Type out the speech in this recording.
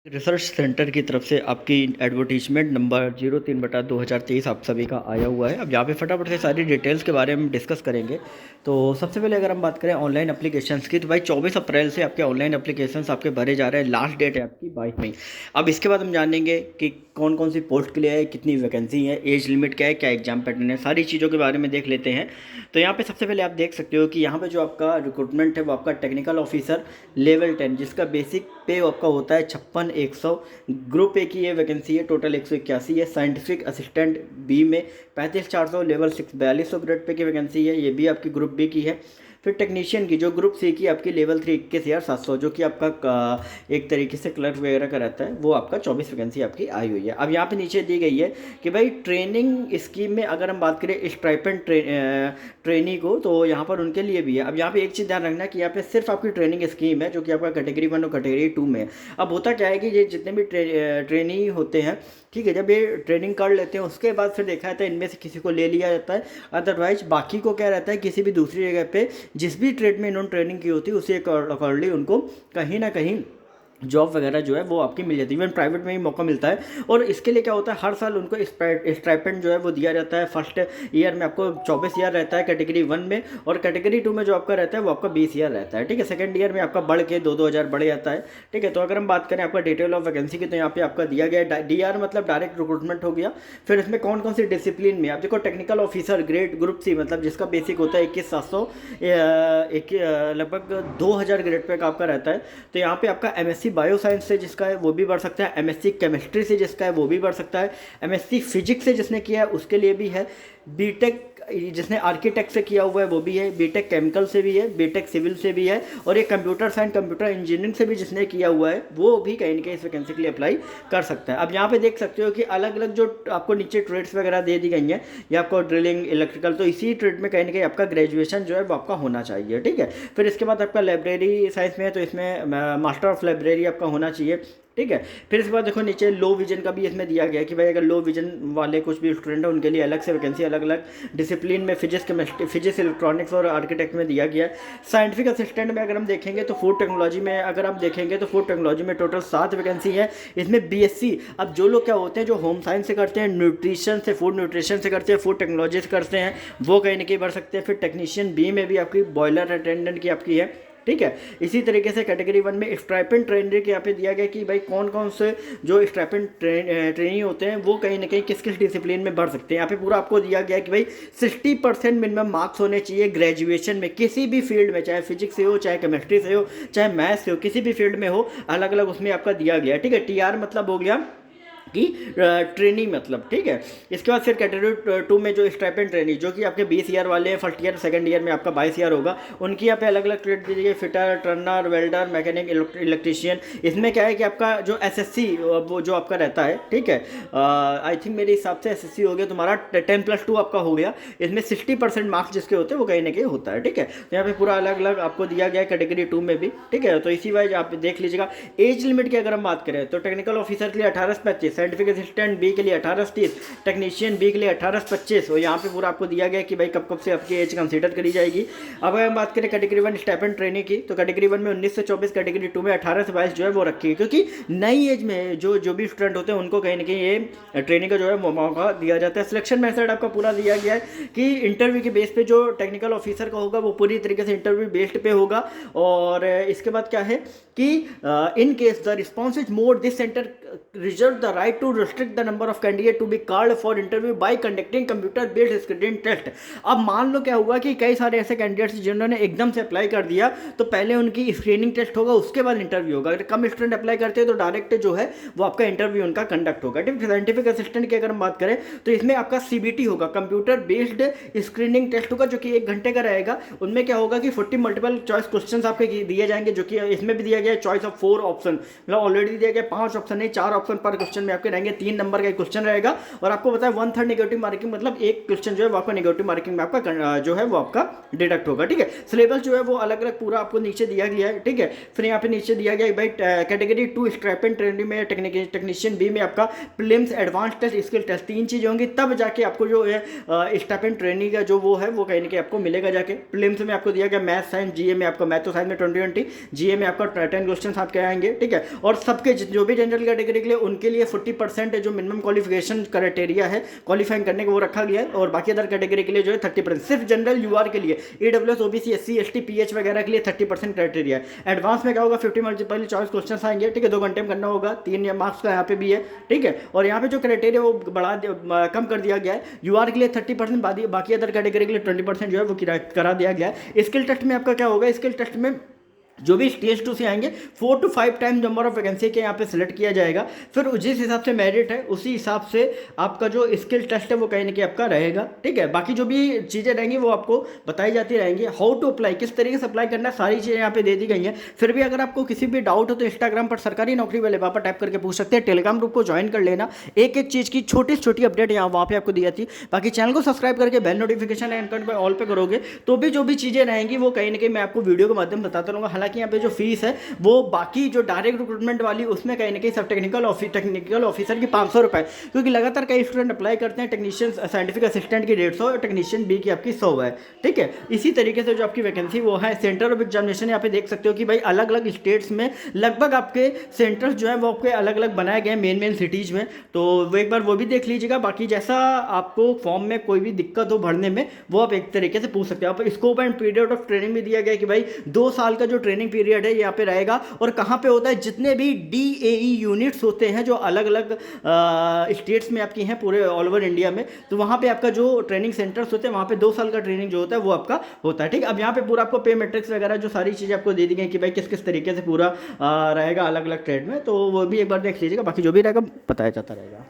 Research centre की तरफ से आपकी एडवर्टीजमेंट नंबर 03/2023 आप सभी का आया हुआ है। अब यहाँ पे फटाफट से सारी डिटेल्स के बारे में डिस्कस करेंगे। तो सबसे पहले अगर हम बात करें ऑनलाइन एप्लीकेशंस की, तो भाई 24 अप्रैल से आपके ऑनलाइन एप्लीकेशंस आपके भरे जा रहे हैं। लास्ट डेट है आपकी 22 मई। अब इसके बाद हम जानेंगे कि कौन कौन सी पोस्ट के लिए है, कितनी वैकेंसी है, एज लिमिट क्या है, क्या एग्जाम पैटर्न है, सारी चीज़ों के बारे में देख लेते हैं। तो यहाँ पे सबसे पहले आप देख सकते हो कि यहाँ पे जो आपका रिक्रूटमेंट है वो आपका टेक्निकल ऑफिसर लेवल 10, जिसका बेसिक पे आपका होता है 56,100। ग्रुप ए की ये वैकेंसी है, टोटल 181 है। साइंटिफिक असिस्टेंट बी में 35,400, लेवल 6 4200 ग्रेड पे की वैकेंसी है, ये भी आपकी ग्रुप बी की है। फिर टेक्नीशियन की जो ग्रुप सी की आपकी लेवल 3 21,700, जो कि आपका एक तरीके से क्लर्क वगैरह का रहता है, वो आपका 24 वैकेंसी आपकी आई हुई है। अब यहाँ पे नीचे दी गई है कि भाई ट्रेनिंग स्कीम में अगर हम बात करें स्टाइपेंड ट्रेनी को, तो यहाँ पर उनके लिए भी है। अब यहाँ पे एक चीज़ ध्यान रखना कि यहाँ पे सिर्फ आपकी ट्रेनिंग स्कीम है, जो कि आपका कैटेगरी 1 और कैटेगरी 2 में है। अब होता क्या है कि ये जितने भी ट्रेनी होते हैं, ठीक है, जब ये ट्रेनिंग कर लेते हैं उसके बाद फिर देखा जाता है इनमें से किसी को ले लिया जाता है। अदरवाइज बाकी को क्या रहता है, किसी भी दूसरी जगह पे जिस भी ट्रेड में इन्होंने ट्रेनिंग की होती है उसी अकॉर्डिंगली उनको कहीं ना कहीं जॉब वगैरह जो है वो आपकी मिल जाती है। इवन प्राइवेट में ही मौका मिलता है। और इसके लिए क्या होता है, हर साल उनको स्टाइपेंड जो है वो दिया जाता है। फर्स्ट ईयर में आपको 24,000 रहता है कैटेगरी 1 में, और कैटेगरी 2 में जो आपका रहता है वो आपका 20,000 रहता है। ठीक है, सेकंड ईयर में आपका बढ़ के 2-2 हज़ार बढ़ जाता है। ठीक है, तो अगर हम बात करें आपका डिटेल ऑफ वैकेंसी की, तो यहाँ पे आपका दिया गया DR मतलब डायरेक्ट रिक्रूटमेंट हो गया। फिर इसमें कौन कौन सी डिसिप्लिन में आप देखो, technical officer grade group C मतलब जिसका बेसिक होता है 21,700, लगभग 2,000 ग्रेड पे का आपका रहता है। तो यहाँ पे आपका MSc बायो साइंस से जिसका है वो भी बढ़ सकता है, MSc केमिस्ट्री से जिसका है वो भी बढ़ सकता है, MSc फिजिक्स से जिसने किया है उसके लिए भी है, बीटेक जिसने आर्किटेक्ट से किया हुआ है वो भी है, बीटेक केमिकल से भी है, बीटेक सिविल से भी है, और ये कंप्यूटर साइंस कंप्यूटर इंजीनियरिंग से भी जिसने किया हुआ है वो भी कहीं ना कहीं इस वैकेंसी के लिए अप्लाई कर सकता है। अब यहाँ पे देख सकते हो कि अलग अलग जो आपको नीचे ट्रेड्स वगैरह दे दी गई हैं, या आपको ड्रिलिंग इलेक्ट्रिकल, तो इसी ट्रेड में कहीं ना कहीं आपका ग्रेजुएशन जो है वो आपका होना चाहिए। ठीक है, फिर इसके बाद आपका लाइब्रेरी साइंस में है, तो इसमें मास्टर ऑफ लाइब्रेरी आपका होना चाहिए। ठीक है, फिर इसके बाद देखो नीचे लो विजन का भी इसमें दिया गया है कि भाई अगर लो विजन वाले कुछ भी स्टूडेंट है उनके लिए अलग से वैकेंसी अलग अलग डिसिप्लिन में फिजिक्स केमिस्ट्री फिजिक्स इलेक्ट्रॉनिक्स और आर्किटेक्ट में दिया गया है। साइंटिफिक असिस्टेंट में अगर हम देखेंगे तो फूड टेक्नोलॉजी में अगर आप देखेंगे तो फूड टेक्नोलॉजी में टोटल 7 वैकेंसी है। इसमें BSc, अब जो लोग क्या होते हैं जो होम साइंस से करते हैं, न्यूट्रिशन से फूड न्यूट्रिशन से करते हैं, फूड टेक्नोलॉजी से करते हैं, वो कहीं ना कहीं बढ़ सकते हैं। फिर टेक्नीशियन बी में भी आपकी बॉयलर अटेंडेंट की आपकी है। ठीक है, इसी तरीके से कैटेगरी 1 में स्ट्राइपेंड ट्रेनर के यहाँ पे दिया गया कि भाई कौन कौन से जो स्ट्राइपेंड ट्रेनी होते हैं वो कहीं ना कहीं किस किस डिसिप्लिन में बढ़ सकते हैं। यहाँ पे पूरा आपको दिया गया है कि भाई 60% मिनिमम मार्क्स होने चाहिए ग्रेजुएशन में, किसी भी फील्ड में, चाहे फिजिक्स से हो, चाहे केमिस्ट्री से हो, चाहे मैथ्स से हो, किसी भी फील्ड में हो, अलग अलग उसमें आपका दिया गया है। ठीक है, TR मतलब हो गया कि ट्रेनिंग मतलब। ठीक है, इसके बाद फिर कैटेगरी 2 में जो स्टाइपेंड ट्रेनी जो कि आपके 20 ईयर वाले हैं, फर्स्ट ईयर सेकंड ईयर में आपका 22 ईयर होगा, उनकी यहाँ पे अलग अलग ट्रेड दी गई, fitter, Turner, welder, mechanic, electrician. इसमें क्या है कि आपका जो SSC वो जो आपका रहता है, ठीक है, आई थिंक मेरे हिसाब से SSC हो गया तुम्हारा 10+2 आपका हो गया। इसमें 60% मार्क्स जिसके होते हैं वो कहीं ना कहीं होता है। ठीक है, तो यहाँ पे पूरा अलग अलग आपको दिया गया है कैटेगरी 2 में भी। ठीक है, तो इसी वाइज आप देख लीजिएगा। एज लिमिट की अगर हम बात करें तो टेक्निकल ऑफिसर के लिए 18 से 25, साइंटिफिक असिस्टेंट बी के लिए 18 से 30, टेक्नीशियन बी के लिए 18 से 25। और यहाँ पे पूरा आपको दिया गया कि भाई कब कब से आपकी एज कंसीडर करी जाएगी। अब अगर हम बात करें कैटेगरी 1 स्टाइपेंड ट्रेनिंग की, तो कैटेगरी 1 में 19 से 24, कैटेगरी 2 में 18 से 22 जो है वो रखी है, क्योंकि नई एज में जो भी स्टूडेंट होते हैं उनको कहीं ना कहीं ये ट्रेनिंग का जो है मौका दिया जाता है। सिलेक्शन मेथड आपका पूरा दिया गया है कि इंटरव्यू के बेस पे जो टेक्निकल ऑफिसर का होगा वो पूरी तरीके से इंटरव्यू बेस्ड पे होगा। और इसके बाद क्या है कि in case the response is more this centre reserve the right to restrict the number of candidate to be called for interview by conducting computer based screening test. अब मान लो क्या हुआ कि कई सारे ऐसे कैंडिडेट्स जिन्होंने एकदम से अप्लाई कर दिया, तो पहले उनकी स्क्रीनिंग टेस्ट होगा, उसके बाद इंटरव्यू होगा। अगर कम स्टूडेंट अप्लाई करते हैं तो डायरेक्ट जो है वो आपका इंटरव्यू उनका कंडक्ट होगा। ठीक है, साइंटिफिक असिस्टेंट की अगर हम बात करें तो इसमें आपका CBT होगा, कंप्यूटर बेस्ड स्क्रीनिंग टेस्ट होगा, जो कि 1 घंटे का रहेगा। उनमें क्या होगा कि 40 मल्टीपल चॉइस क्वेश्चन आपके दिए जाएंगे, जो कि इसमें भी दिया गया है चॉइस ऑफ 4 ऑप्शन, मतलब ऑलरेडी दिया गया 5 ऑप्शन नहीं 4 ऑप्शन पर क्वेश्चन में आपके रहेंगे। 3 नंबर का क्वेश्चन रहेगा, और आपको पता है 1/3 नेगेटिव मार्किंग, मतलब एक क्वेश्चन जो है वो आपका नेगेटिव मार्किंग में आपका जो है वो आपका डिडक्ट होगा। ठीक है, सिलेबस जो है वो अलग अलग पूरा आपको नीचे दिया गया है। ठीक है, फिर यहाँ पे नीचे दिया गया है भाई कैटेगरी 2 स्ट्राइपेंड ट्रेनिंग में टेक्नीशियन बी में आपका prelims, advance test, skill test, 3 चीज़ें होंगी, तब जाके आपको जो है स्टाइपेंड ट्रेनिंग का जो वो है वो कहीं ना कहीं आपको मिलेगा जाके। प्रीलिम्स में आपको दिया गया मैथ साइंस, GA में आपका मैथ तो साइंस में 2020, GA में आपका 10 क्वेश्चन आपके आएंगे, ठीक है। और सबके जो भी जनरल कैटेगरी के लिए उनके लिए 40% जो मिनिमम क्वालिफिकेशन क्राइटेरिया है क्वालिफाइंग करने को वो रखा गया है, और बाकी अदर कैटेगरी के लिए जो है 30%। सिर्फ जनरल यूआर के लिए EWS OBC SC ST pH वगैरह के लिए 30% क्राइटेरिया है। एडवांस में क्या होगा 50 मल्टीपल चॉइस क्वेश्चन आएंगे, ठीक है, 2 घंटे में करना होगा, 3 मार्क्स का यहाँ पे भी है, ठीक है। और यहाँ पे जो क्राइटेरिया वो कम कर दिया गया है, यूआर के लिए 30%, बाकी अदर कैटेगरी के लिए 20% जो है वो करा दिया गया है। स्किल टेस्ट में आपका क्या होगा, स्किल टेस्ट में जो भी स्टेज 2 से आएंगे 4 to 5 time number of vacancy के यहाँ पे सिलेक्ट किया जाएगा, फिर जिस हिसाब से मेरिट है उसी हिसाब से आपका जो स्किल टेस्ट है वो कहीं ना कहीं आपका रहेगा, ठीक है। बाकी जो भी चीज़ें रहेंगी वो आपको बताई जाती रहेंगी। हाउ टू अप्लाई, किस तरीके से अप्लाई करना है, सारी चीज़ें यहाँ पे दे दी गई हैं। फिर भी अगर आपको किसी भी डाउट हो तो इंस्टाग्राम पर सरकारी नौकरी वाले वहाँ पर टाइप करके पूछ सकते हैं, टेलीग्राम ग्रुप को ज्वाइन कर लेना, एक एक चीज़ की छोटी से छोटी अपडेट यहाँ वहाँ पे आपको दी जाती है। बाकी चैनल को सब्सक्राइब करके बेल नोटिफिकेशन एंड पर ऑल पे करोगे तो भी जो भी चीज़ें रहेंगी वो कहीं ना कहीं मैं आपको वीडियो के माध्यम बताता रहूँगा। हालांकि यहाँ पे जो फीस है वो बाकी जो डायरेक्ट रिक्रूटमेंट वाली उसमें कहीं ना कहीं सब टेक्निकल ऑफिसर की 500 रुपये, क्योंकि लगातार कई स्टूडेंट अप्लाई करते हैं। टेक्नीशियन साइंटिफिक असिस्टेंट की 150 और टेक्नीशियन बी की आपकी 100 है, ठीक है। इसी तरीके से जो आपकी वैकेंसी वो है। सेंटर ऑफ एग्जामिनेशन यहाँ पे देख सकते हो कि भाई अलग अलग स्टेट्स में लगभग आपके सेंटर्स जो है वो आपके अलग अलग बनाए गए मेन सिटीज़ में, तो वो एक बार वो भी देख लीजिएगा। बाकी जैसा आपको फॉर्म में कोई भी दिक्कत हो भरने में वो आप एक तरीके से पूछ सकते हो। आप scope and period of training भी दिया गया कि भाई 2 साल का जो ट्रेनिंग पीरियड है यहाँ पे रहेगा। और कहाँ पे होता है, जितने भी DAE यूनिट्स होते हैं जो अलग अलग स्टेट्स में आपकी हैं पूरे ऑल ओवर इंडिया में, तो वहाँ पे आपका जो ट्रेनिंग सेंटर्स होते हैं वहाँ पे 2 साल का ट्रेनिंग जो होता है वो आपका होता है, ठीक। अब यहाँ पे पूरा आपको पे मैट्रिक्स वगैरह जो सारी चीज़ें आपको दे दी गई कि भाई किस किस तरीके से पूरा रहेगा अलग अलग ट्रेड में, तो वो भी एक बार देख लीजिएगा। बाकी जो भी रहेगा बताया जाता रहेगा।